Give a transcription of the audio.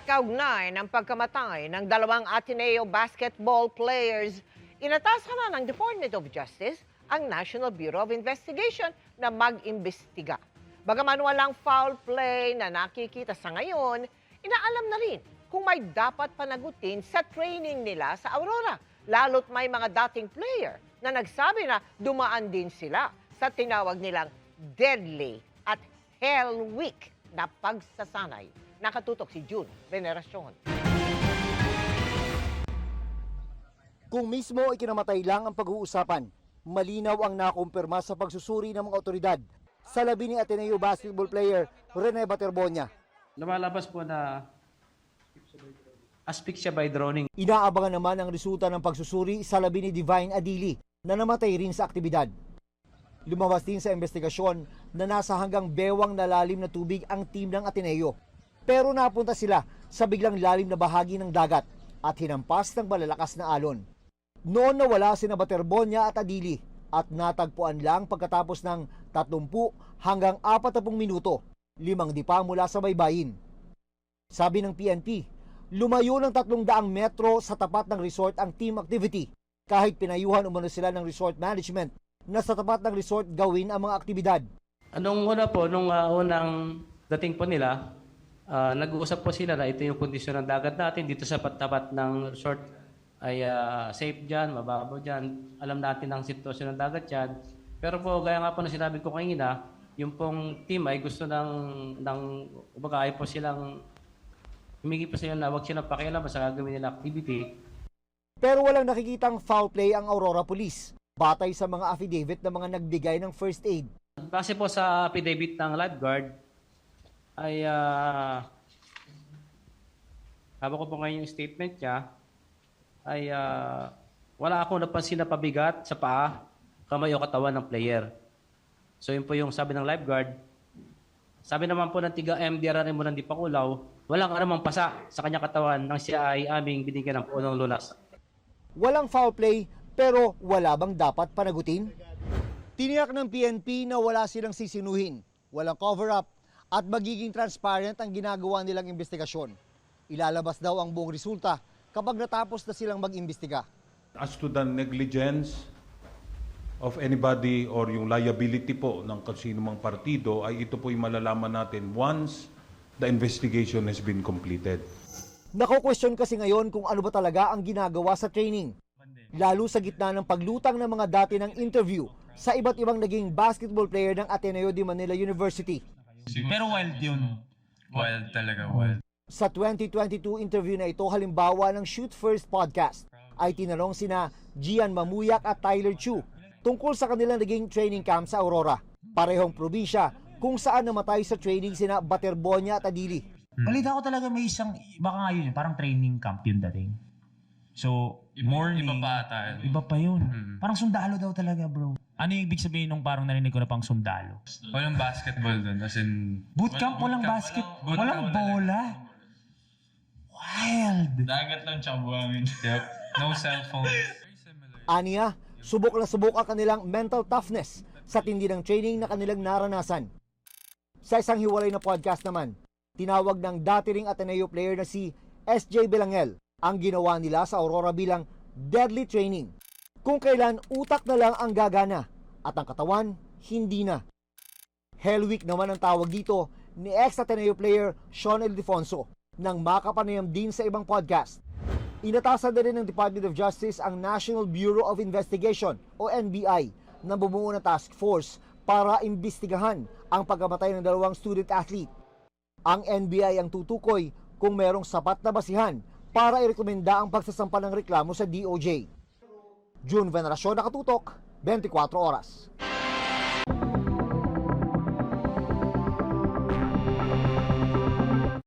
At kaugnay ng pagkamatay ng dalawang Ateneo basketball players, inatasan na ng Department of Justice ang National Bureau of Investigation na mag-imbestiga. Bagaman walang foul play na nakikita sa ngayon, inaalam na rin kung may dapat panagutin sa training nila sa Aurora. Lalo't may mga dating player na nagsabi na dumaan din sila sa tinawag nilang deadly at hell week na pagsasanay. Nakatutok si June Veneracion. Kung mismo ikinamatay lang ang pag-uusapan, malinaw ang nakumpirma sa pagsusuri ng mga otoridad sa labi ni Ateneo basketball player Rene Baterbonia. Lumalabas po na asphyxia by drowning. Inaabangan naman ang resulta ng pagsusuri sa labi ni Divine Adili na namatay rin sa aktibidad. Lumabas din sa investigasyon na nasa hanggang bewang na lalim na tubig ang team ng Ateneo. Pero napunta sila sa biglang lalim na bahagi ng dagat at hinampas ng malalakas na alon. Noon nawala sina Baterbonia at Adili at natagpuan lang pagkatapos ng 30 hanggang 40 minuto, 5 dipa mula sa baybayin. Sabi ng PNP, lumayo ng 300 metro sa tapat ng resort ang team activity kahit pinayuhan umano sila ng resort management na sa tapat ng resort gawin ang mga aktibidad. Anong una po, nung unang dating po nila, nag-uusap po sila na ito yung kondisyon ng dagat natin dito sa tapat ng resort ay safe dyan, mababaw dyan. Alam natin ang sitwasyon ng dagat dyan. Pero po, gaya nga po na sinabi ko kanina, yung pong team ay gusto kumbaga ay po silang, humingi po sila na huwag silang pakialam sa gagawin nila activity. Pero walang nakikitang foul play ang Aurora Police, batay sa mga affidavit ng mga nagbigay ng first aid. Base po sa affidavit ng lifeguard, ay haba ko po ngayon yung statement niya, ay wala akong napansin na pabigat sa paa, kamay o katawan ng player. So yun po yung sabi ng lifeguard. Sabi naman po ng tiga MDR rin mo ng Dipakulaw, walang anumang pasa sa kanyang katawan nang siya ay aming binigyan ng punong lunas. Walang foul play pero wala bang dapat panagutin? Tiniyak ng PNP na wala silang sisinuhin, walang cover-up at magiging transparent ang ginagawa nilang investigasyon. Ilalabas daw ang buong resulta kapag natapos na silang mag-imbestiga. As to the negligence of anybody or yung liability po ng kasinumang partido, ay ito po'y malalaman natin once the investigation has been completed. Nako-question kasi ngayon kung ano ba talaga ang ginagawa sa training. Lalo sa gitna ng paglutang ng mga dati ng interview sa iba't ibang naging basketball player ng Ateneo de Manila University. Pero wild yun. Wild talaga, wild. Sa 2022 interview na ito, halimbawa ng Shoot First podcast, ay tinanong sina Gian Mamuyak at Tyler Chu tungkol sa kanilang naging training camp sa Aurora, parehong probinsya kung saan namatay sa training sina Baterbonia at Adili. Balita ko talaga may isang, baka nga yun, parang training camp yun dating. So, morning. Iba pa tayo. Iba pa yun. Parang sundalo daw talaga, bro. Ano yung ibig sabihin nung parang narinig ko na pang sundalo? Walang basketball doon. As in... Bootcamp, walang basket, walang bola. Wild. Dagat lang tsaka buhangin. Yep. No cellphone. Aniya, subok na subok ang kanilang mental toughness sa tindi ng training na kanilang naranasan. Sa isang hiwalay na podcast naman, tinawag ng dati ring Ateneo player na si SJ Belangel ang ginawa nila sa Aurora bilang deadly training. Kung kailan utak na lang ang gagana at ang katawan hindi na. Hell Week naman ang tawag dito ni ex-Ateneo player Sean Ildefonso nang makapanayam din sa ibang podcast. Inatasan na rin ng Department of Justice ang National Bureau of Investigation o NBI na bumuo ng task force para imbestigahan ang pagkamatay ng dalawang student athlete. Ang NBI ang tutukoy kung merong sapat na basihan para irekomenda ang pagsasampa ng reklamo sa DOJ. June Veneracion, Nakatutok, 24 Oras.